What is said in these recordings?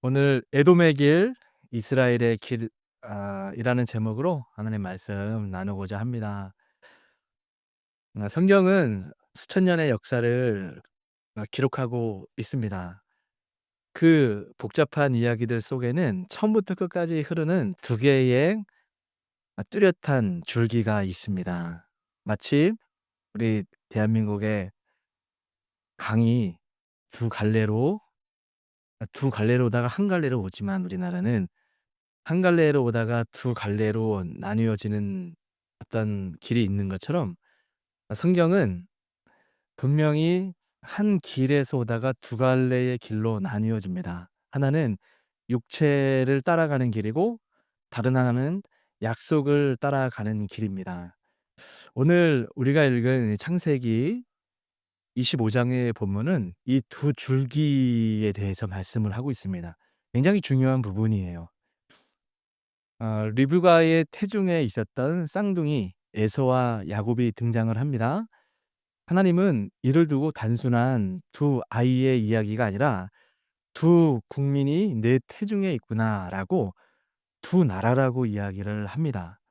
오늘 에돔의 길, 이스라엘의 길 이라는 제목으로 하나님 말씀 나누고자 합니다. 성경은 수천 년의 역사를 기록하고 있습니다. 그 복잡한 이야기들 속에는 처음부터 끝까지 흐르는 두 개의 뚜렷한 줄기가 있습니다. 마치 우리 대한민국의 강이 두 갈래로 두 갈래로다가 한 갈래로 오지만 우리나라는 한 갈래로 오다가 두 갈래로 나뉘어지는 어떤 길이 있는 것처럼 성경은 분명히 한 길에서 오다가 두 갈래의 길로 나뉘어집니다. 하나는 육체를 따라가는 길이고 다른 하나는 약속을 따라가는 길입니다. 오늘 우리가 읽은 창세기 25 장의 본문은 이 두 줄기에 대해서 말씀을 하고 있습니다. 굉장히 중요한 부분이에요. 리브가의 태중에 있었던 쌍둥이 에서와 야곱이 등장을 합니다. 하나님은 이를 두고 단순한 두 아이의 이야기가 아니라 '두 국민이 내 태중에 있구나.'라고 두 나라라고 이야기를 합니다.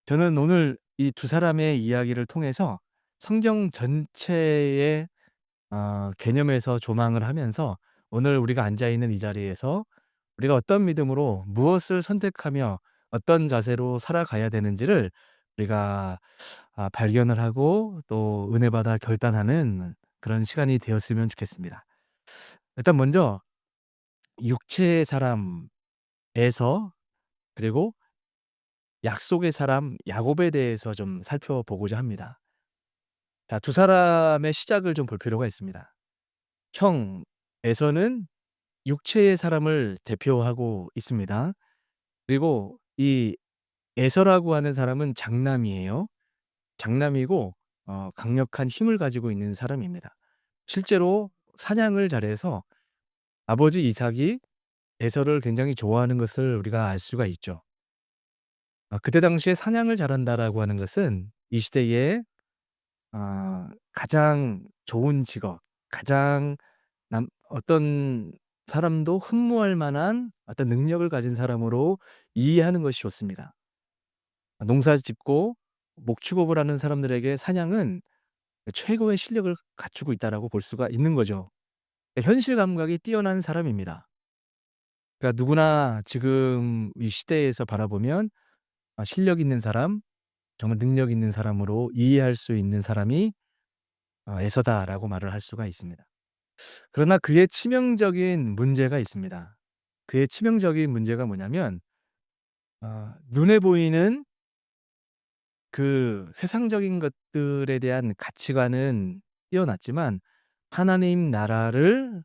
저는 오늘 이 두 사람의 이야기를 통해서 성경 전체의 개념에서 조망을 하면서 오늘 우리가 앉아 있는 이 자리에서 우리가 어떤 믿음으로 무엇을 선택하며 어떤 자세로 살아가야 되는지를 우리가 발견을 하고 또 은혜 받아 결단하는 그런 시간이 되었으면 좋겠습니다. 일단 먼저 육체의 사람에서 그리고 약속의 사람 야곱에 대해서 좀 살펴보고자 합니다. 자, 두 사람의 시작을 좀 볼 필요가 있습니다. 형 에서는 육체의 사람을 대표하고 있습니다. 그리고 이 에서라고 하는 사람은 장남이에요. 장남이고 강력한 힘을 가지고 있는 사람입니다. 실제로 사냥을 잘해서 아버지 이삭이 에서를 굉장히 좋아하는 것을 우리가 알 수가 있죠. 그때 당시에 사냥을 잘한다라고 하는 것은 이 시대에 가장 좋은 직업, 가장 어떤 사람도 흠모할 만한 어떤 능력을 가진 사람으로 이해하는 것이 좋습니다. 농사짓고 목축업을 하는 사람들에게 사냥은 최고의 실력을 갖추고 있다라고 볼 수가 있는 거죠. 현실 감각이 뛰어난 사람입니다. 그러니까 누구나 지금 이 시대에서 바라보면 실력 있는 사람, 정말 능력 있는 사람으로 이해할 수 있는 사람이 에서다라고 말을 할 수가 있습니다. 그러나 그의 치명적인 문제가 있습니다. 그의 치명적인 문제가 뭐냐면 눈에 보이는 그 세상적인 것들에 대한 가치관은 뛰어났지만 하나님 나라를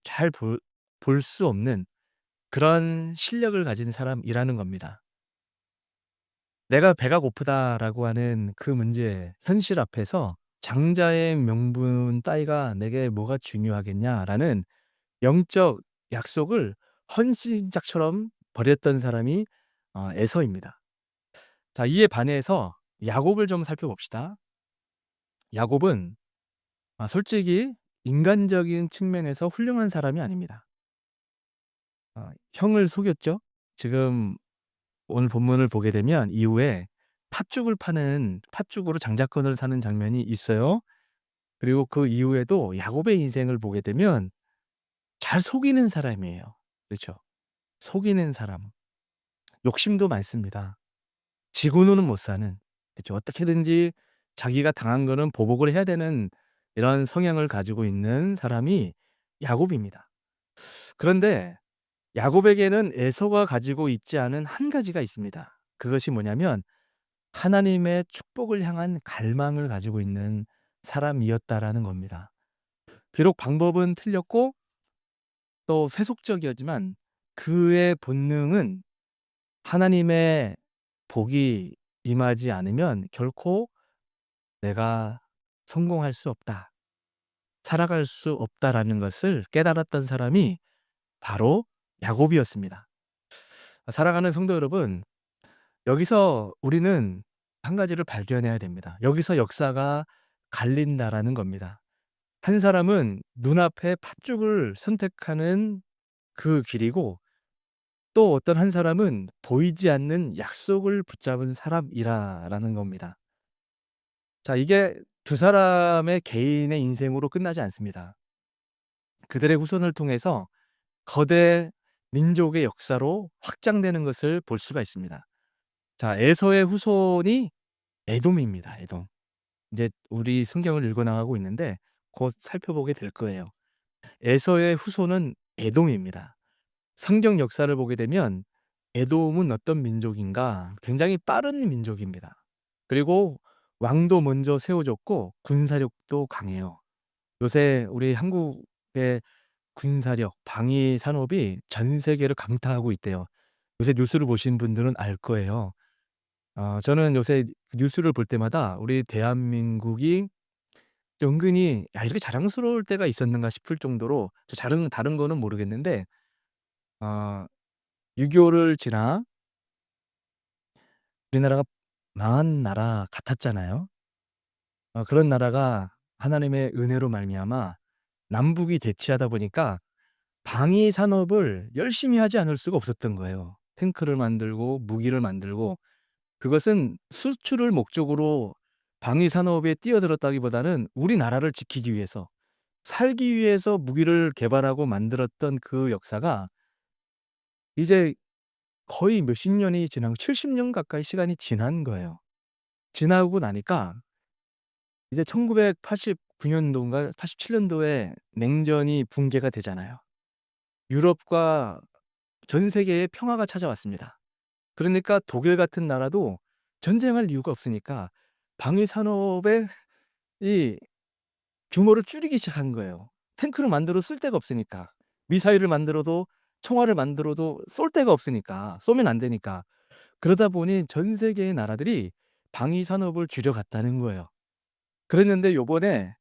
잘 볼 수 없는 그런 실력을 가진 사람이라는 겁니다. '내가 배가 고프다.'라고 하는 그 문제 현실 앞에서 '장자의 명분 따위가 내게 뭐가 중요하겠냐.'라는 영적 약속을 헌신짝처럼 버렸던 사람이 에서입니다. 자, 이에 반해서 야곱을 좀 살펴봅시다. 야곱은 솔직히 인간적인 측면에서 훌륭한 사람이 아닙니다. 형을 속였죠. 지금 오늘 본문을 보게 되면 이후에 팥죽을 파는 팥죽으로 장자권을 사는 장면이 있어요. 그리고 그 이후에도 야곱의 인생을 보게 되면 잘 속이는 사람이에요. 그렇죠. 속이는 사람. 욕심도 많습니다. 지고는 못 사는. 그렇죠. 어떻게든지 자기가 당한 거는 보복을 해야 되는 이런 성향을 가지고 있는 사람이 야곱입니다. 그런데 야곱에게는 에서가 가지고 있지 않은 한 가지가 있습니다. 그것이 뭐냐면 하나님의 축복을 향한 갈망을 가지고 있는 사람이었다라는 겁니다. 비록 방법은 틀렸고 또 세속적이었지만 그의 본능은 하나님의 복이 임하지 않으면 결코 '내가 성공할 수 없다. 살아갈 수 없다.'라는 것을 깨달았던 사람이 바로 야곱이었습니다. 사랑하는 성도 여러분, 여기서 우리는 한 가지를 발견해야 됩니다. 여기서 역사가 갈린다라는 겁니다. 한 사람은 눈앞에 팥죽을 선택하는 그 길이고 또 어떤 한 사람은 보이지 않는 약속을 붙잡은 사람이라라는 겁니다. 자, 이게 두 사람의 개인의 인생으로 끝나지 않습니다. 그들의 후손을 통해서 거대 민족의 역사로 확장되는 것을 볼 수가 있습니다. 자, 에서의 후손이 에돔입니다. 에돔. 이제 우리 성경을 읽어 나가고 있는데 곧 살펴보게 될 거예요. 에서의 후손은 에돔입니다. 성경 역사를 보게 되면 에돔은 어떤 민족인가? 굉장히 빠른 민족입니다. 그리고 왕도 먼저 세워졌고 군사력도 강해요. 요새 우리 한국의 군사력, 방위 산업이 전 세계를 강타하고 있대요. 요새 뉴스를 보신 분들은 알 거예요. 저는 요새 뉴스를 볼 때마다 우리 대한민국이 은근히 '야, 이렇게 자랑스러울 때가 있었는가?' 싶을 정도로 다른 거는 모르겠는데, 어 6.25를 지나 우리나라가 망한 나라 같았잖아요. 그런 나라가 하나님의 은혜로 말미암아 남북이 대치하다 보니까 방위 산업을 열심히 하지 않을 수가 없었던 거예요. 탱크를 만들고 무기를 만들고, 그것은 수출을 목적으로 방위 산업에 뛰어들었다기보다는 우리나라를 지키기 위해서, 살기 위해서 무기를 개발하고 만들었던 그 역사가 이제 거의 몇십 년이 지나고 70년 가까이 시간이 지난 거예요. 지나고 나니까 이제 1989년도인가 87년도에 냉전이 붕괴가 되잖아요. 유럽과 전 세계에 평화가 찾아왔습니다. 그러니까 독일 같은 나라도 전쟁할 이유가 없으니까 방위 산업의 이 규모를 줄이기 시작한 거예요. 탱크를 만들어도 쓸 데가 없으니까. 미사일을 만들어도, 총알을 만들어도 쏠 데가 없으니까. 쏘면 안 되니까. 그러다 보니 전 세계의 나라들이 방위 산업을 줄여갔다는 거예요. 그랬는데 요번에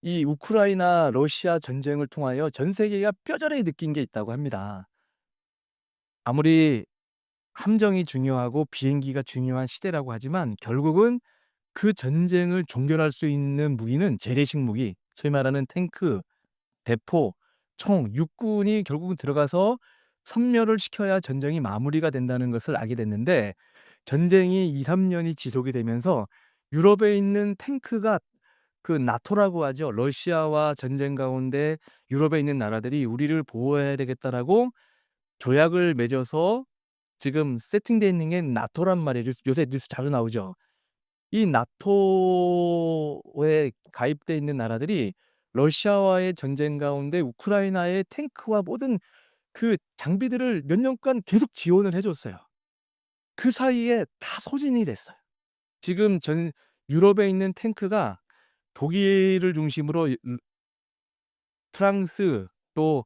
이 우크라이나 러시아 전쟁을 통하여 전 세계가 뼈저리게 느낀 게 있다고 합니다. 아무리 함정이 중요하고 비행기가 중요한 시대라고 하지만 결국은 그 전쟁을 종결할 수 있는 무기는 재래식 무기, 소위 말하는 탱크, 대포, 총, 육군이 결국은 들어가서 섬멸을 시켜야 전쟁이 마무리가 된다는 것을 알게 됐는데, 전쟁이 2-3 년이 지속이 되면서 유럽에 있는 탱크가, 그 나토라고 하죠. 러시아와 전쟁 가운데 유럽에 있는 나라들이 "우리를 보호해야 되겠다."라고 조약을 맺어서 지금 세팅돼 있는 게 나토란 말이에요. 요새 뉴스 자주 나오죠. 이 나토에 가입돼 있는 나라들이 러시아와의 전쟁 가운데 우크라이나의 탱크와 모든 그 장비들을 몇 년간 계속 지원을 해 줬어요. 그 사이에 다 소진이 됐어요. 지금 전 유럽에 있는 탱크가 독일을 중심으로 프랑스, 또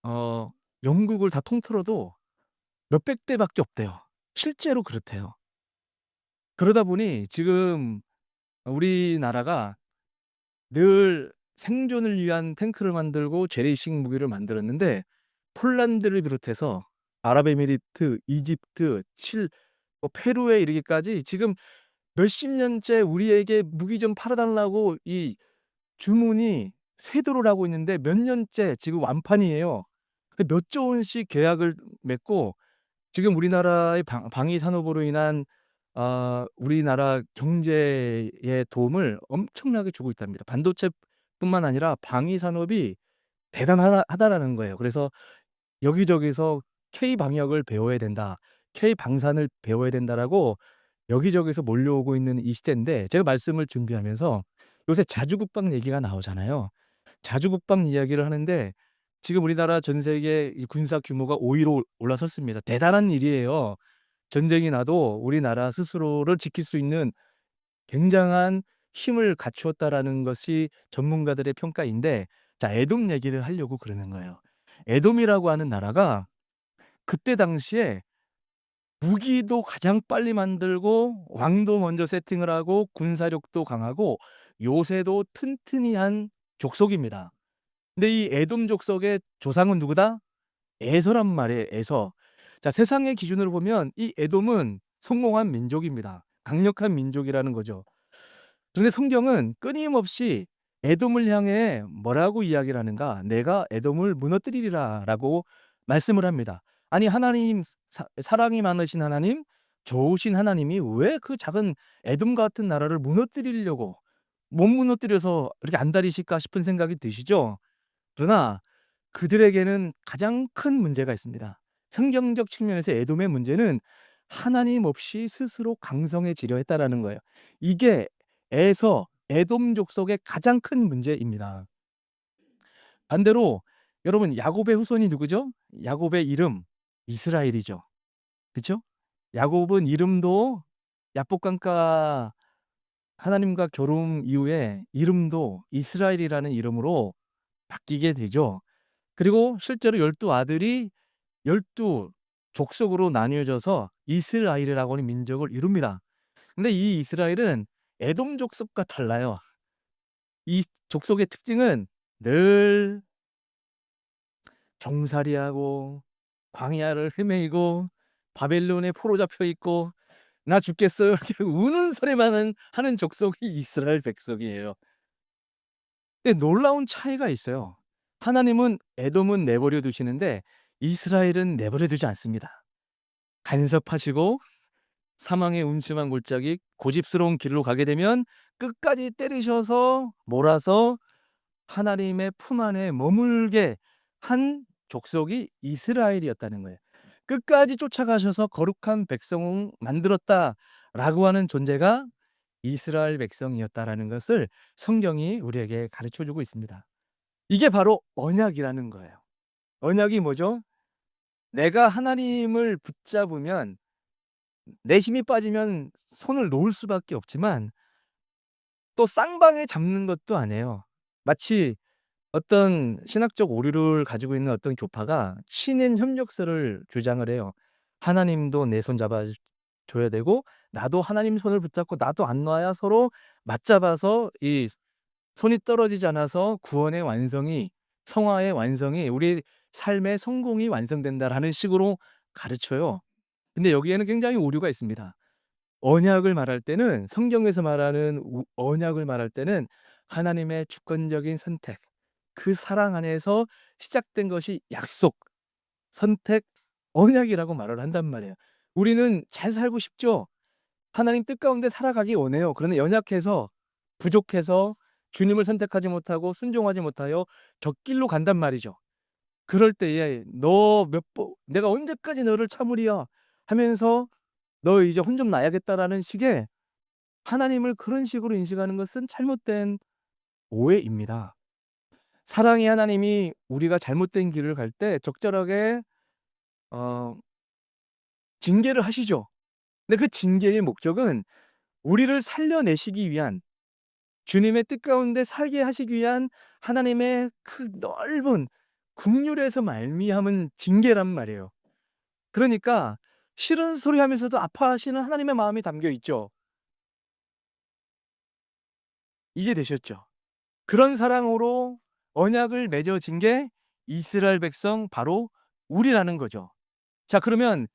어 영국을 다 통틀어도 몇백 대밖에 없대요. 실제로 그렇대요. 그러다 보니 지금 우리나라가 늘 생존을 위한 탱크를 만들고 재래식 무기를 만들었는데, 폴란드를 비롯해서 아랍에미리트, 이집트, 페루에 이르기까지 지금 몇십 년째 우리에게 무기 좀 팔아 달라고 이 주문이 쇄도를 하고 있는데 몇 년째 지금 완판이에요. 몇 조 원씩 계약을 맺고 지금 우리나라의 방위 산업으로 인한 우리나라 경제에 도움을 엄청나게 주고 있답니다. 반도체뿐만 아니라 방위 산업이 대단하다라는 거예요. 그래서 여기저기서 "K 방역을 배워야 된다. K 방산을 배워야 된다."라고 여기저기서 몰려오고 있는 이 시대인데, 제가 말씀을 준비하면서 요새 자주국방 얘기가 나오잖아요. 자주국방 이야기를 하는데 지금 우리나라 전 세계 이 군사 규모가 5 위로 올라섰습니다. 대단한 일이에요. 전쟁이 나도 우리나라 스스로를 지킬 수 있는 굉장한 힘을 갖추었다라는 것이 전문가들의 평가인데, 자, 에돔 얘기를 하려고 그러는 거예요. 에돔이라고 하는 나라가 그때 당시에 무기도 가장 빨리 만들고 왕도 먼저 세팅을 하고 군사력도 강하고 요새도 튼튼히 한 족속입니다. 근데 이 에돔 족속의 조상은 누구다? 에서란 말이에요, 에서. 자, 세상의 기준으로 보면 이 에돔은 성공한 민족입니다. 강력한 민족이라는 거죠. 그런데 성경은 끊임없이 에돔을 향해 뭐라고 이야기를 하는가? "내가 에돔을 무너뜨리리라."라고 말씀을 합니다. 아니 하나님, 사랑이 많으신 하나님, 좋으신 하나님이 왜 그 작은 에돔 같은 나라를 무너뜨리려고, 못 무너뜨려서 이렇게 안달이실까 싶은 생각이 드시죠? 그러나 그들에게는 가장 큰 문제가 있습니다. 성경적 측면에서 에돔의 문제는 하나님 없이 스스로 강성해지려 했다라는 거예요. 이게 에돔 족속의 가장 큰 문제입니다. 반대로 여러분, 야곱의 후손이 누구죠? 야곱의 이름 이스라엘이죠. 그쵸? 야곱은 이름도 야복강가 하나님과 결혼 이후에 이름도 이스라엘이라는 이름으로 바뀌게 되죠. 그리고 실제로 12 아들이 12 족속으로 나뉘어져서 이스라엘이라고 하는 민족을 이룹니다. 근데 이 이스라엘은 에돔 족속과 달라요. 이 족속의 특징은 늘 종살이하고 광야를 헤매이고 바벨론에 포로 잡혀 있고 "나 죽겠어요." 이렇게 우는 소리만 하는 족속이 이스라엘 백성이에요. 근데 놀라운 차이가 있어요. 하나님은 에돔은 내버려 두시는데 이스라엘은 내버려 두지 않습니다. 간섭하시고 사망의 음침한 골짜기 고집스러운 길로 가게 되면 끝까지 때리셔서 몰아서 하나님의 품 안에 머물게 한 족속이 이스라엘이었다는 거예요. 끝까지 쫓아가셔서 거룩한 백성을 만들었다라고 하는 존재가 이스라엘 백성이었다라는 것을 성경이 우리에게 가르쳐 주고 있습니다. 이게 바로 언약이라는 거예요. 언약이 뭐죠? 내가 하나님을 붙잡으면, 내 힘이 빠지면 손을 놓을 수밖에 없지만 또 쌍방에 잡는 것도 아니에요. 마치 어떤 신학적 오류를 가지고 있는 어떤 교파가 신인 협력서를 주장을 해요. 하나님도 내 손 잡아 줘야 되고 나도 하나님 손을 붙잡고 나도 안 놔야 서로 맞잡아서 이 손이 떨어지지 않아서 구원의 완성이, 성화의 완성이, 우리 삶의 성공이 완성된다라는 식으로 가르쳐요. 근데 여기에는 굉장히 오류가 있습니다. 언약을 말할 때는, 성경에서 말하는 언약을 말할 때는 하나님의 주권적인 선택, 그 사랑 안에서 시작된 것이 약속, 선택, 언약이라고 말을 한단 말이에요. 우리는 잘 살고 싶죠. 하나님 뜻 가운데 살아가기 원해요. 그러나 연약해서, 부족해서 주님을 선택하지 못하고 순종하지 못하여 곁길로 간단 말이죠. 그럴 때에 "너 몇 번 내가 언제까지 너를 참으리야." 하면서 "너 이제 혼 좀 나야겠다."라는 식의, 하나님을 그런 식으로 인식하는 것은 잘못된 오해입니다. 사랑의 하나님이 우리가 잘못된 길을 갈 때 적절하게 어 징계를 하시죠. 근데 그 징계의 목적은 우리를 살려내시기 위한, 주님의 뜻 가운데 살게 하시기 위한 하나님의 그 넓은 긍휼에서 말미암은 징계란 말이에요. 그러니까 싫은 소리 하면서도 아파하시는 하나님의 마음이 담겨 있죠. 이해되셨죠? 그런 사랑으로 언약을 맺어진 게 이스라엘 백성, 바로 우리라는 거죠. 자, 그러면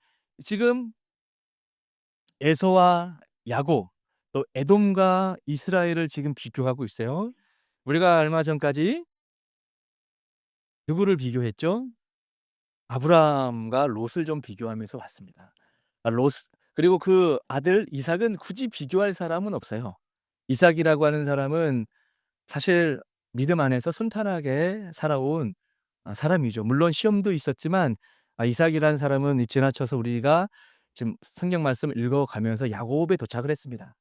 지금 에서와 야곱, 또 에돔과 이스라엘을 지금 비교하고 있어요. 우리가 얼마 전까지 누구를 비교했죠? 아브라함과 롯을 좀 비교하면서 왔습니다. 롯, 그리고 그 아들 이삭은 굳이 비교할 사람은 없어요. 이삭이라고 하는 사람은 사실 믿음 안에서 순탄하게 살아온 사람이죠. 물론 시험도 있었지만 이삭이라는 사람은 지나쳐서 우리가 지금 성경 말씀을 읽어가면서 야곱에 도착을 했습니다.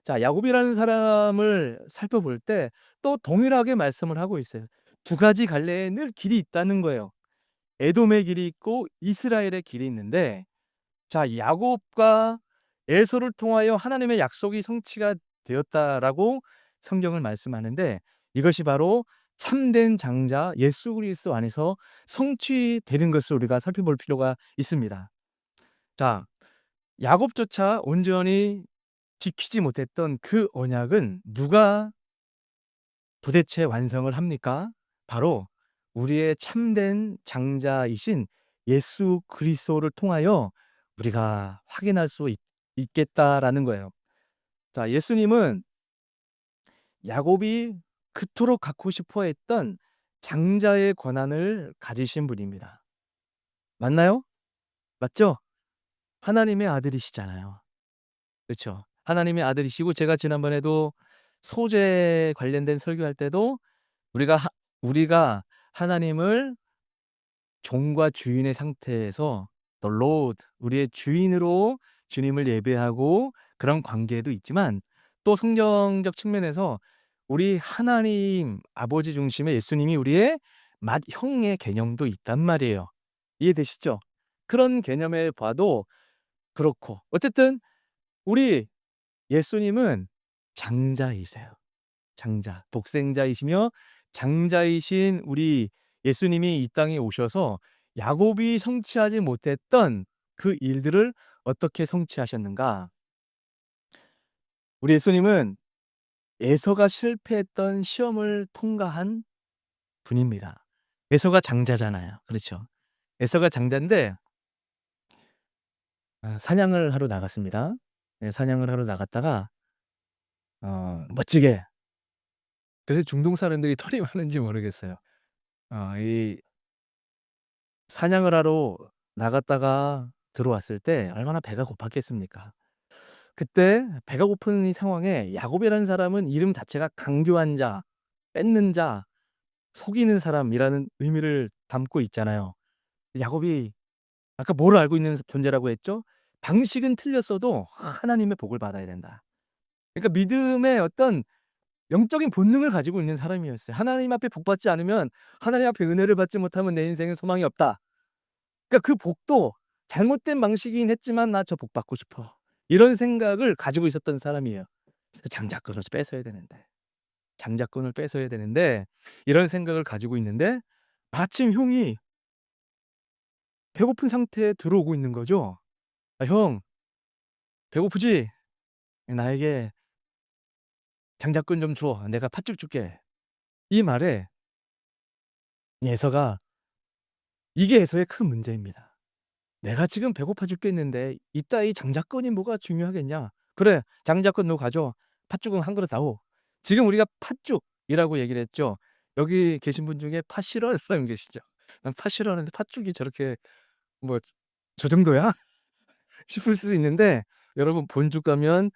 자, 야곱이라는 사람을 살펴볼 때 또 동일하게 말씀을 하고 있어요. 두 가지 갈래에 늘 길이 있다는 거예요. 에돔의 길이 있고 이스라엘의 길이 있는데, 자, 야곱과 에서를 통하여 하나님의 약속이 성취가 되었다라고 성경을 말씀하는데, 이것이 바로 참된 장자 예수 그리스도 안에서 성취되는 것을 우리가 살펴볼 필요가 있습니다. 자, 야곱조차 온전히 지키지 못했던 그 언약은 누가 도대체 완성을 합니까? 바로 우리의 참된 장자이신 예수 그리스도를 통하여 우리가 확인할 수 있겠다라는 거예요. 자, 예수님은 야곱이 그토록 갖고 싶어 했던 장자의 권한을 가지신 분입니다. 맞나요? 맞죠? 하나님의 아들이시잖아요. 그렇죠. 하나님의 아들이시고 제가 지난번에도 소재 관련된 설교할 때도 우리가 하나님을 종과 주인의 상태에서 the Lord 우리의 주인으로 주님을 예배하고 그런 관계도 있지만 또 성경적 측면에서 우리 하나님 아버지 중심의 예수님이 우리의 맏형의 개념도 있단 말이에요. 이해되시죠? 그런 개념에 봐도 그렇고 어쨌든 우리 예수님은 장자이세요. 장자. 독생자이시며 장자이신 우리 예수님이 이 땅에 오셔서 야곱이 성취하지 못했던 그 일들을 어떻게 성취하셨는가? 우리 예수님은 에서가 실패했던 시험을 통과한 분입니다. 에서가 장자잖아요. 그렇죠? 에서가 장자인데 사냥을 하러 나갔습니다. 네, 사냥을 하러 나갔다가 멋지게 그래서 중동 사람들이 털이 많은지 모르겠어요. 이 사냥을 하러 나갔다가 들어왔을 때 얼마나 배가 고팠겠습니까? 그때 배가 고픈 이 상황에 야곱이라는 사람은 이름 자체가 강교한 자, 뺏는 자, 속이는 사람이라는 의미를 담고 있잖아요. 야곱이 아까 뭘 알고 있는 존재라고 했죠? 방식은 틀렸어도 하나님의 복을 받아야 된다. 그러니까 믿음의 어떤 영적인 본능을 가지고 있는 사람이었어요. 하나님 앞에 복 받지 않으면 하나님 앞에 은혜를 받지 못하면 내 인생에 소망이 없다. 그러니까 그 복도 잘못된 방식이긴 했지만 '나 저 복 받고 싶어.' 이런 생각을 가지고 있었던 사람이에요. 장자권을 뺏어야 되는데, 장자권을 뺏어야 되는데 이런 생각을 가지고 있는데 마침 형이 배고픈 상태에 들어오고 있는 거죠. "아 형 배고프지? 나에게 장자권 좀 줘. 내가 팥죽 줄게." 이 말에 에서가 이게 에서의 큰 문제입니다. "내가 지금 배고파 죽겠는데 이따위 장자권이 뭐가 중요하겠냐. 그래 장자권 너 가져. 팥죽은 한 그릇 다오." 지금 우리가 팥죽이라고 얘기를 했죠. 여기 계신 분 중에 팥 싫어하는 사람 계시죠? "난 팥 싫어하는데 팥죽이 저렇게 뭐 저 정도야?" 싶을 수도 있는데 여러분 본죽 가면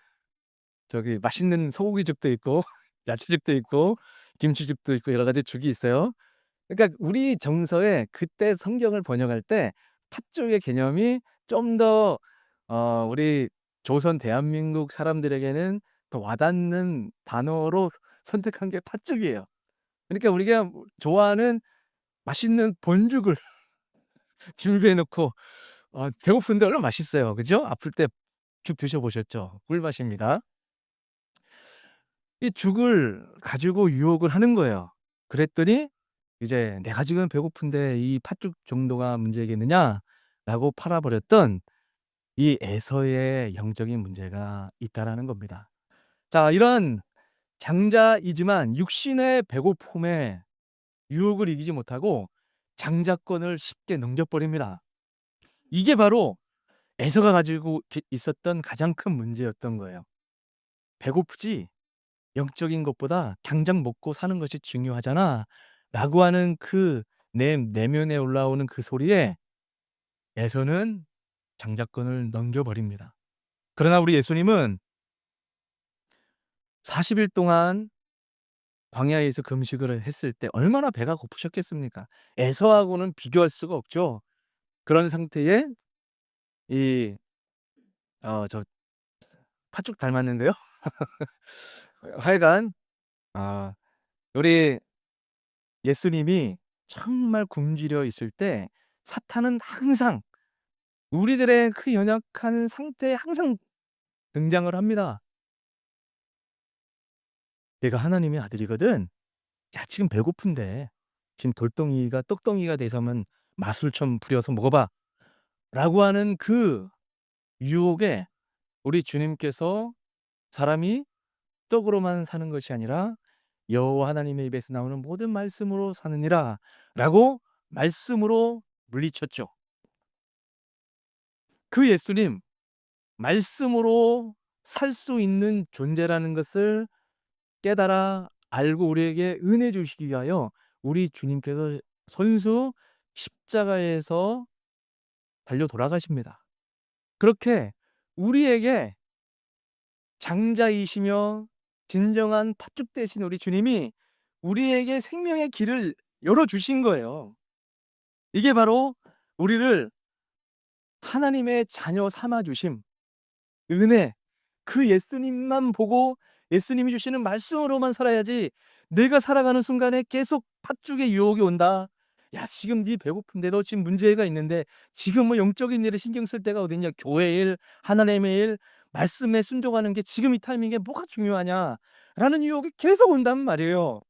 저기 맛있는 소고기죽도 있고 야채죽도 있고 김치죽도 있고 여러 가지 죽이 있어요. 그러니까 우리 정서에 그때 성경을 번역할 때 팥죽의 개념이 좀 더 우리 조선 대한민국 사람들에게는 더 와닿는 단어로 선택한 게 팥죽이에요. 그러니까 우리가 좋아하는 맛있는 본죽을 준비해 놓고 배고픈데 얼마나 맛있어요. 그죠? 아플 때 죽 드셔 보셨죠? 꿀맛입니다. 이 죽을 가지고 유혹을 하는 거예요. 그랬더니 이제 "내가 지금 배고픈데 이 팥죽 정도가 문제겠느냐?"라고 팔아 버렸던 이 에서의 영적인 문제가 있다라는 겁니다. 자 이런 장자이지만 육신의 배고픔에 유혹을 이기지 못하고 장자권을 쉽게 넘겨 버립니다. 이게 바로 에서가 가지고 있었던 가장 큰 문제였던 거예요. "배고프지? 영적인 것보다 당장 먹고 사는 것이 중요하잖아."라고 하는 그 내면에 올라오는 그 소리에 에서는 장자권을 넘겨 버립니다. 그러나 우리 예수님은 40일 동안 광야에서 금식을 했을 때 얼마나 배가 고프셨겠습니까? 에서하고는 비교할 수가 없죠. 그런 상태에 이 저 팥죽 닮았는데요. 하여간 아 우리 예수님이 정말 굶주려 있을 때 사탄은 항상 우리들의 그 연약한 상태에 항상 등장을 합니다. "내가 하나님의 아들이거든. 야 지금 배고픈데 지금 돌덩이가 떡덩이가 돼서면 마술 좀 부려서 먹어 봐."라고 하는 그 유혹에 우리 주님께서 "사람이 떡으로만 사는 것이 아니라 여호와 하나님의 입에서 나오는 모든 말씀으로 사느니라."라고 말씀으로 물리쳤죠. 그 예수님 말씀으로 살 수 있는 존재라는 것을 깨달아 알고 우리에게 은혜 주시기 위하여 우리 주님께서 손수 십자가에서 달려 돌아가십니다. 그렇게 우리에게 장자이시며 진정한 팥죽 되신 우리 주님이 우리에게 생명의 길을 열어 주신 거예요. 이게 바로 우리를 하나님의 자녀 삼아 주심, 은혜, 그 예수님만 보고 예수님이 주시는 말씀으로만 살아야지 내가 살아가는 순간에 계속 팥죽의 유혹이 온다. "야 지금 네 배고픈데 너 지금 문제가 있는데 지금 뭐 영적인 일에 신경 쓸 때가 어딨냐. 교회 일, 하나님의 일, 말씀에 순종하는 게 지금 이 타이밍에 뭐가 중요하냐."라는 유혹이 계속 온단 말이에요.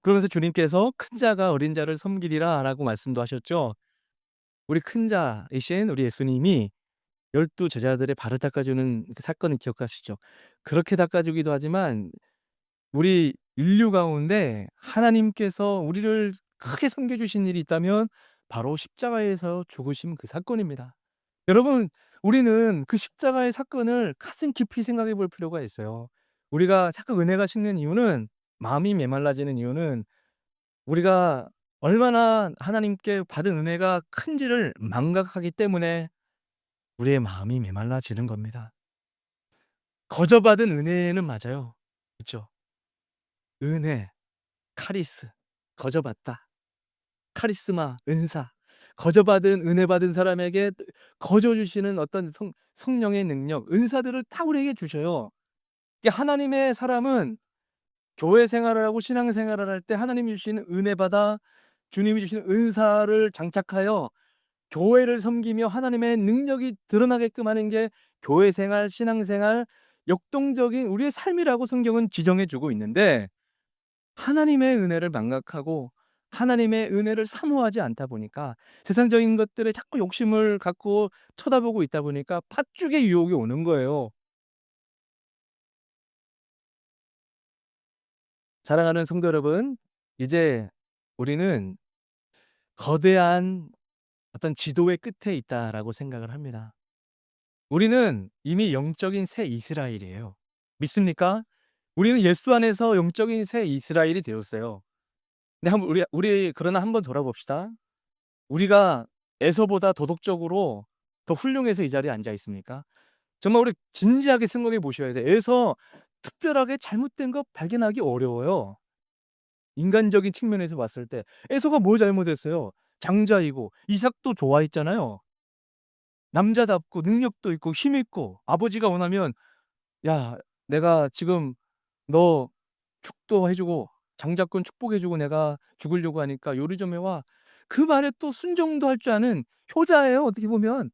그러면서 주님께서 "큰 자가 어린 자를 섬기리라."라고 말씀도 하셨죠. 우리 큰 자이신 우리 예수님이 12 제자들의 발을 닦아 주는 그 사건을 기억하시죠? 그렇게 닦아 주기도 하지만 우리 인류 가운데 하나님께서 우리를 크게 섬겨 주신 일이 있다면 바로 십자가에서 죽으신 그 사건입니다. 여러분, 우리는 그 십자가의 사건을 가슴 깊이 생각해 볼 필요가 있어요. 우리가 자꾸 은혜가 식는 이유는, 마음이 메말라지는 이유는 우리가 얼마나 하나님께 받은 은혜가 큰지를 망각하기 때문에 우리의 마음이 메말라지는 겁니다. 거저받은 은혜는 맞아요. 그쵸? 은혜, 카리스, 거저받다. 카리스마, 은사. 거저받은 은혜 받은 사람에게 거저 주시는 어떤 성령의 능력, 은사들을 다 우리에게 주셔요. 이게 하나님의 사람은 교회 생활을 하고 신앙 생활을 할 때 하나님이 주시는 은혜 받아 주님이 주시는 은사를 장착하여 교회를 섬기며 하나님의 능력이 드러나게끔 하는 게 교회 생활, 신앙 생활, 역동적인 우리의 삶이라고 성경은 지정해 주고 있는데, 하나님의 은혜를 망각하고 하나님의 은혜를 사모하지 않다 보니까 세상적인 것들에 자꾸 욕심을 갖고 쳐다보고 있다 보니까 팥죽의 유혹이 오는 거예요. 사랑하는 성도 여러분, 이제 우리는 거대한 어떤 지도의 끝에 있다라고 생각을 합니다. 우리는 이미 영적인 새 이스라엘이에요. 믿습니까? 우리는 예수 안에서 영적인 새 이스라엘이 되었어요. 근데 한번 우리 그러나 한번 돌아봅시다. 우리가 에서보다 도덕적으로 더 훌륭해서 이 자리에 앉아 있습니까? 정말 우리 진지하게 생각해 보셔야 돼요. 에서 특별하게 잘못된 거 발견하기 어려워요. 인간적인 측면에서 봤을 때 에서가 뭘 잘못했어요? 장자이고 이삭도 좋아했잖아요. 남자답고 능력도 있고 힘 있고 아버지가 원하면 "야 내가 지금 너 축도해 주고 장자권 축복해 주고 내가 죽으려고 하니까 요리 좀 해 와." 그 말에 또 순종도 할 줄 아는 효자예요 어떻게 보면.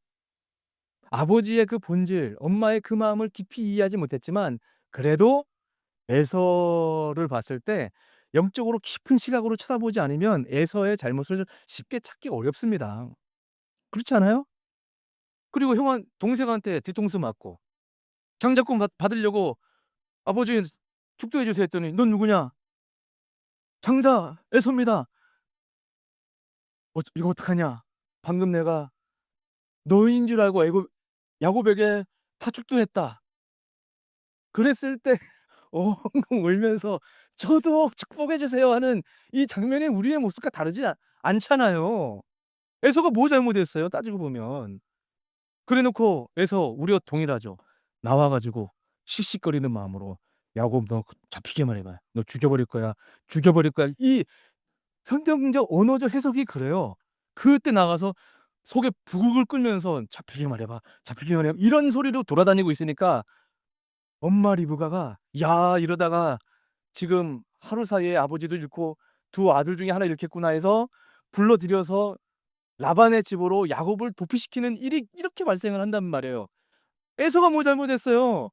아버지의 그 본질, 엄마의 그 마음을 깊이 이해하지 못했지만 그래도 에서를 봤을 때 영적으로 깊은 시각으로 쳐다보지 않으면 에서의 잘못을 쉽게 찾기 어렵습니다. 그렇지 않아요? 그리고 형한 동생한테 뒤통수 맞고 장자권 받으려고 "아버지 축도해 주세요." 했더니 "넌 누구냐?" "장자 에서입니다." 이거 어떡하냐? 방금 내가 너인 줄 알고 야곱에게 파축도했다." 그랬을 때 엉엉 울면서 "저도 축복해 주세요." 하는 이 장면이 우리의 모습과 다르지 않잖아요. 에서가 뭐 잘못했어요 따지고 보면. 그래 놓고 에서 우리와 동일하죠. 나와 가지고 씩씩거리는 마음으로 "야곱 너 잡히기만 해 봐. 너 죽여버릴 거야. 죽여버릴 거야." 이 성경적 언어적 해석이 그래요. 그때 나가서 속에 부글글 끓면서 "잡히기만 해 봐. 잡히기만 해 봐." 이런 소리로 돌아다니고 있으니까 엄마 리브가가 "야 이러다가 지금 하루 사이에 아버지도 잃고 두 아들 중에 하나 잃겠구나." 해서 불러들여서 라반의 집으로 야곱을 도피시키는 일이 이렇게 발생을 한단 말이에요. 에서가 뭐 잘못했어요?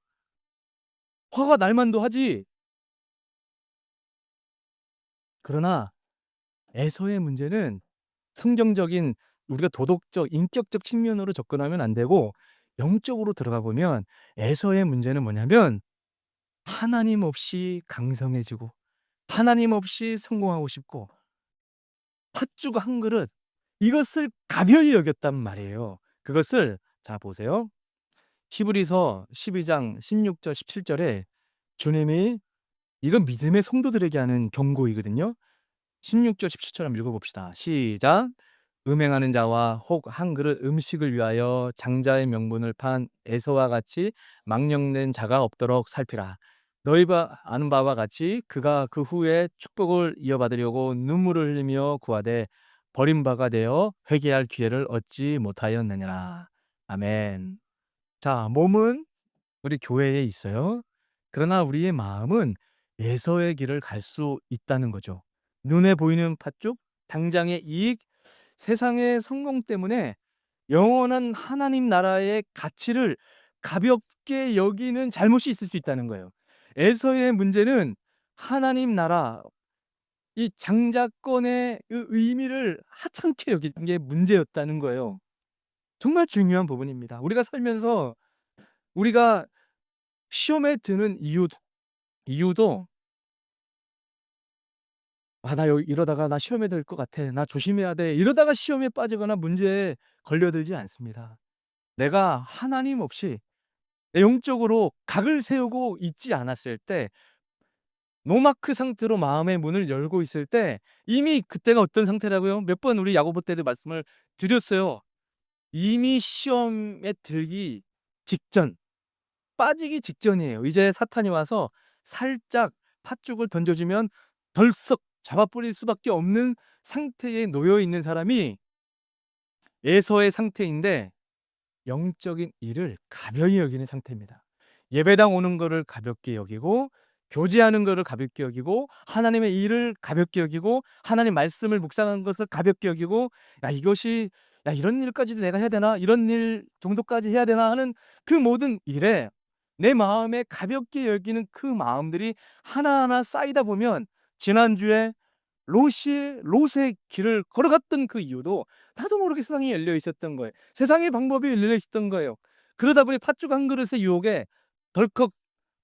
화가 날 만도 하지. 그러나 에서의 문제는 성경적인 우리가 도덕적, 인격적 측면으로 접근하면 안 되고 영적으로 들어가 보면 에서의 문제는 뭐냐면 하나님 없이 강성해지고 하나님 없이 성공하고 싶고 팥죽 한 그릇 이것을 가벼이 여겼단 말이에요. 그것을 자 보세요. 히브리서 12장 16절 17절에 주님이 이건 믿음의 성도들에게 하는 경고이거든요. 16 절 17절 한번 읽어 봅시다. 시작. 음행하는 자와 혹 한 그릇 음식을 위하여 장자의 명분을 판 에서와 같이 망령된 자가 없도록 살피라. 너희 아는 바와 같이 그가 그 후에 축복을 이어받으려고 눈물을 흘리며 구하되 버림바가 되어 회개할 기회를 얻지 못하였느니라. 아멘. 자, 몸은 우리 교회에 있어요. 그러나 우리의 마음은 예서의 길을 갈 수 있다는 거죠. 눈에 보이는 팥죽, 당장의 이익, 세상의 성공 때문에 영원한 하나님 나라의 가치를 가볍게 여기는 잘못이 있을 수 있다는 거예요. 에서의 문제는 하나님 나라, 이 장자권의 그 의미를 하찮게 여긴 게 문제였다는 거예요. 정말 중요한 부분입니다. 우리가 살면서 우리가 시험에 드는 이유도 '아 나 여기 이러다가 나 시험에 들 것 같아. 나 조심해야 돼.' 이러다가 시험에 빠지거나 문제에 걸려들지 않습니다. 내가 하나님 없이 영적으로 각을 세우고 있지 않았을 때, 노마크 상태로 마음의 문을 열고 있을 때, 이미 그때가 어떤 상태라고요? 몇 번 우리 야고보 때도 말씀을 드렸어요. 이미 시험에 들기 직전, 빠지기 직전이에요. 이제 사탄이 와서 살짝 팥죽을 던져주면 덜썩 잡아버릴 수밖에 없는 상태에 놓여 있는 사람이 에서의 상태인데, 영적인 일을 가벼이 여기는 상태입니다. 예배당 오는 거를 가볍게 여기고, 교제하는 거를 가볍게 여기고, 하나님의 일을 가볍게 여기고, 하나님 말씀을 묵상하는 것을 가볍게 여기고, 야 이것이, 야 이런 일까지도 내가 해야 되나, 이런 일 정도까지 해야 되나 하는 그 모든 일에 내 마음에 가볍게 여기는 그 마음들이 하나하나 쌓이다 보면, 지난주에 롯의 길을 걸어갔던 그 이유도 나도 모르게 세상이 열려 있었던 거예요. 세상의 방법이 열려 있었던 거예요. 그러다 보니 팥죽 한 그릇의 유혹에 덜컥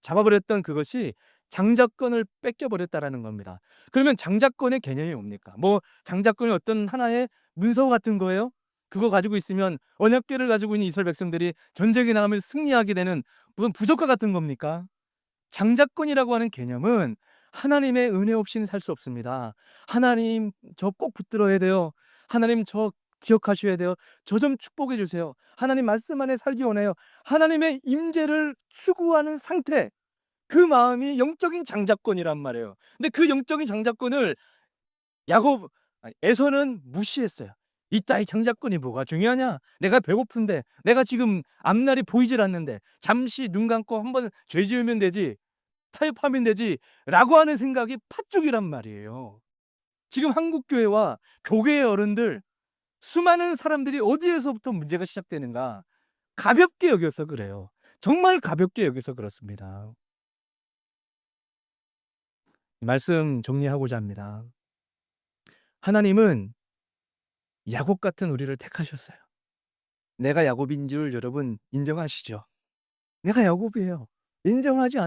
잡아버렸던 그것이 장자권을 뺏겨버렸다라는 겁니다. 그러면 장자권의 개념이 뭡니까? 뭐 장자권이 어떤 하나의 문서 같은 거예요? 그거 가지고 있으면, 언약궤를 가지고 있는 이스라엘 백성들이 전쟁에 나가면 승리하게 되는 무슨 부족과 같은 겁니까? 장자권이라고 하는 개념은 하나님의 은혜 없이는 살 수 없습니다. 하나님 저 꼭 붙들어야 돼요. 하나님 저 기억하셔야 돼요. 저 좀 축복해 주세요. 하나님 말씀 안에 살기 원해요. 하나님의 임재를 추구하는 상태, 그 마음이 영적인 장자권이란 말이에요. 근데 그 영적인 장자권을 에서는 무시했어요. 이따위 장자권이 뭐가 중요하냐? 내가 배고픈데, 내가 지금 앞날이 보이질 않는데 잠시 눈 감고 한번 죄 지으면 되지, 타협하면 되지라고 하는 생각이 팥죽이란 말이에요. 지금 한국 교회와 교회의 어른들, 수많은 사람들이 어디에서부터 문제가 시작되는가? 가볍게 여겨서 그래요. 정말 가볍게 여겨서 그렇습니다. 말씀 정리하고자 합니다. 하나님은 야곱 같은 우리를 택하셨어요. 내가 야곱인 줄 여러분 인정하시죠? 내가 야곱이에요. 인정하지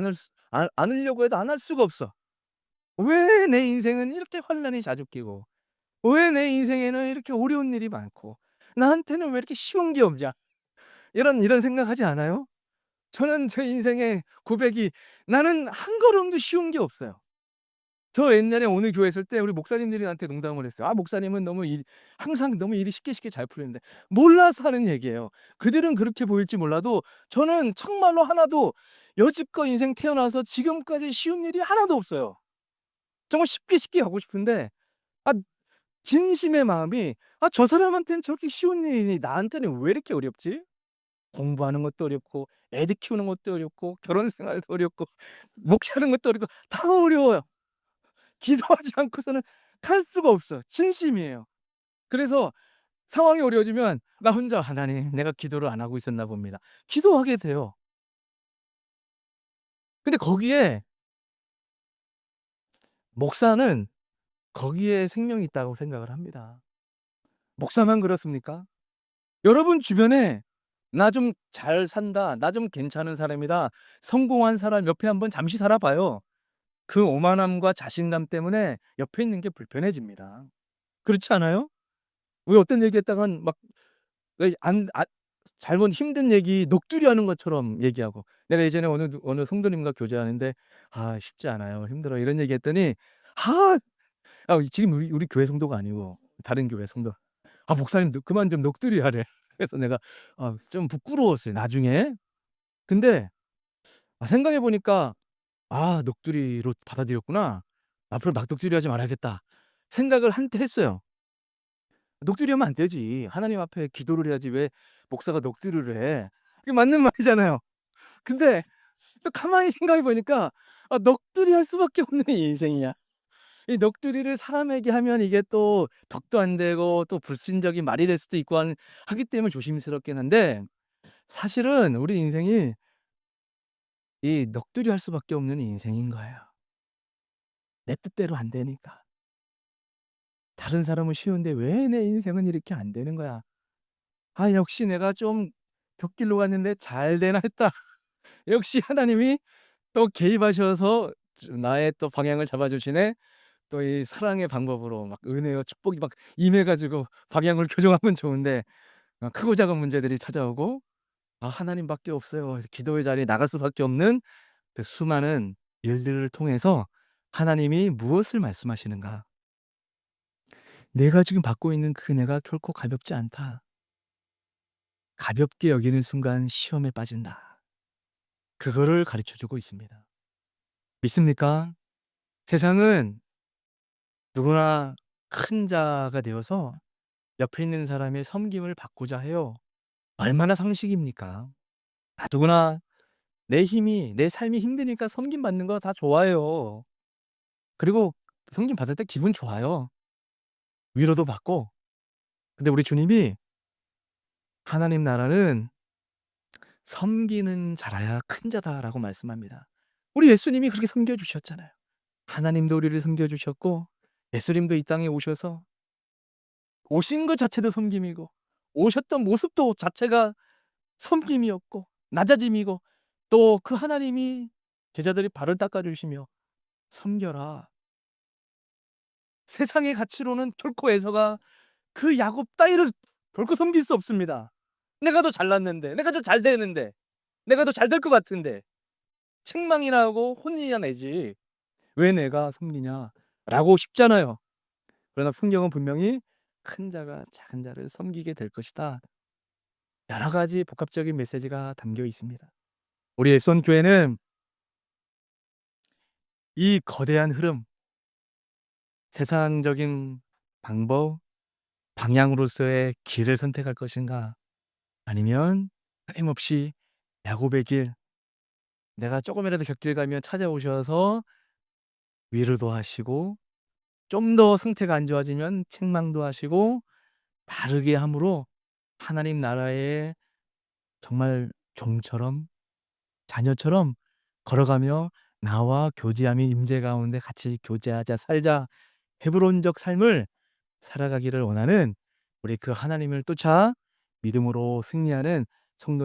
않으려고 해도 안 할 수가 없어. 왜 내 인생은 이렇게 환난이 자주 끼고, 왜 내 인생에는 이렇게 어려운 일이 많고, 나한테는 왜 이렇게 쉬운 게 없냐, 이런 생각하지 않아요? 저는 제 인생의 고백이, 나는 한 걸음도 쉬운 게 없어요. 저 옛날에 어느 교회 있을 때 우리 목사님들이 나한테 농담을 했어요. "아 목사님은 항상 너무 일이 쉽게 쉽게 잘 풀리는데." 몰라서 하는 얘기예요. 그들은 그렇게 보일지 몰라도 저는 정말로 하나도, 여지껏 인생 태어나서 지금까지 쉬운 일이 하나도 없어요. 정말 쉽게 쉽게 하고 싶은데, 아 진심의 마음이 '아 저 사람한테는 저렇게 쉬운 일이니 나한테는 왜 이렇게 어렵지?' 공부하는 것도 어렵고, 애들 키우는 것도 어렵고, 결혼 생활도 어렵고, 목사하는 것도 어렵고, 다 어려워요. 기도하지 않고서는 갈 수가 없어요. 진심이에요. 그래서 상황이 어려워지면 나 혼자 '하나님 내가 기도를 안 하고 있었나 봅니다.' 기도하게 돼요. 근데 목사는 거기에 생명이 있다고 생각을 합니다. 목사만 그렇습니까? 여러분 주변에 '나 좀 잘 산다. 나 좀 괜찮은 사람이다. 성공한 사람 옆에 한번 잠시 살아 봐요.' 그 오만함과 자신감 때문에 옆에 있는 게 불편해집니다. 그렇지 않아요? 왜 어떤 얘기했다간 막 왜 잘못 힘든 얘기 넋두리 하는 것처럼 얘기하고. 내가 예전에 어느 성도님과 교제하는데 "아 쉽지 않아요. 힘들어요." 이런 얘기했더니 아 지금 우리 교회 성도가 아니고 다른 교회 성도 "아 목사님 그만 좀 넋두리 하래." 그래서 내가 좀 부끄러웠어요 나중에. 근데 생각해 보니까 '아 넋두리로 받아들였구나. 앞으로 넋두리 하지 말아야겠다.' 생각을 한때 했어요. 넋두리 하면 안 되지. 하나님 앞에 기도를 해야지 왜 목사가 넋두리를 해. 그게 맞는 말이잖아요. 근데 또 가만히 생각해 보니까 넋두리 할 수밖에 없는 인생이야. 이 넋두리를 사람에게 하면 이게 또 덕도 안 되고 또 불신적인 말이 될 수도 있고 하기 때문에 조심스럽긴 한데 사실은 우리 인생이 이 넋두리 할 수밖에 없는 인생인 거예요. 내 뜻대로 안 되니까. 다른 사람은 쉬운데 왜 내 인생은 이렇게 안 되는 거야. '아 역시 내가 좀 곁길로 갔는데 잘 되나.' 했다. 역시 하나님이 또 개입하셔서 나의 또 방향을 잡아 주시네. 또 이 사랑의 방법으로 막 은혜와 축복이 막 임해 가지고 방향을 교정하면 좋은데 크고 작은 문제들이 찾아오고 하나님밖에 없어요. 그래서 기도의 자리에 나갈 수밖에 없는 그 수많은 일들을 통해서 하나님이 무엇을 말씀하시는가? '내가 지금 받고 있는 그 은혜가 결코 가볍지 않다. 가볍게 여기는 순간 시험에 빠진다.' 그거를 가르쳐 주고 있습니다. 믿습니까? 세상은 누구나 큰 자가 되어서 옆에 있는 사람의 섬김을 받고자 해요. 얼마나 상식입니까? 누구나 내 삶이 힘드니까 섬김 받는 거 다 좋아해요. 그리고 섬김 받을 때 기분 좋아요. 위로도 받고. 근데 우리 주님이 "하나님 나라는 섬기는 자라야 큰 자다."라고 말씀합니다. 우리 예수님이 그렇게 섬겨 주셨잖아요. 하나님도 우리를 섬겨 주셨고 예수님도 이 땅에 오셔서 오신 것 자체도 섬김이고 오셨던 모습도 자체가 섬김이었고 낮아짐이고 또 그 하나님이 제자들이 발을 닦아 주시며 "섬겨라." 세상의 가치로는 결코 에서가 그 야곱 따위를 결코 섬길 수 없습니다. 내가 더 잘났는데, 내가 더 잘 되는데, 내가 더 잘 될 것 같은데 책망이나 하고 혼이나 내지 '왜 내가 섬기냐.'라고 싶잖아요. 그러나 성경은 분명히 '큰 자가 작은 자를 섬기게 될 것이다.' 여러 가지 복합적인 메시지가 담겨 있습니다. 우리 에선 교회는 이 거대한 흐름, 세상적인 방법, 방향으로서의 길을 선택할 것인가? 아니면 끊임없이 야곱의 길, 내가 조금이라도 곁길 가면 찾아오셔서 위로도 하시고 좀 더 상태가 안 좋아지면 책망도 하시고 바르게 함으로 하나님 나라의 정말 종처럼 자녀처럼 걸어가며 나와 교제함이 임재 가운데 같이 교제하자 살자 헤브론적 삶을 살아가기를 원하는 우리 그 하나님을 쫓아 믿음으로 승리하는 성도